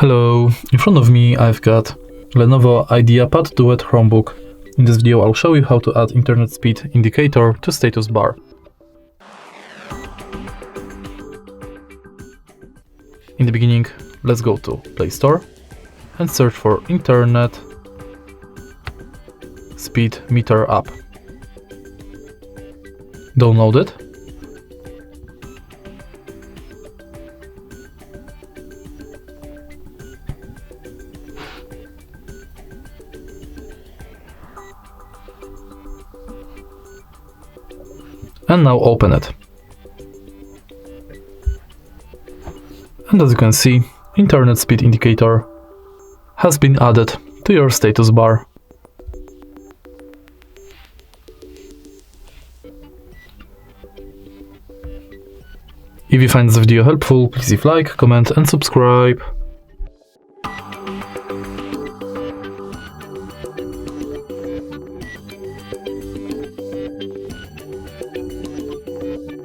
Hello, in front of me I've got Lenovo Ideapad Duet Chromebook. In this video I'll show you how to add internet speed indicator to status bar. In the beginning, let's go to Play Store and search for Internet Speed Meter app. Download it. And now open it. And as you can see, internet speed indicator has been added to your status bar. If you find this video helpful, please leave a like, comment and subscribe.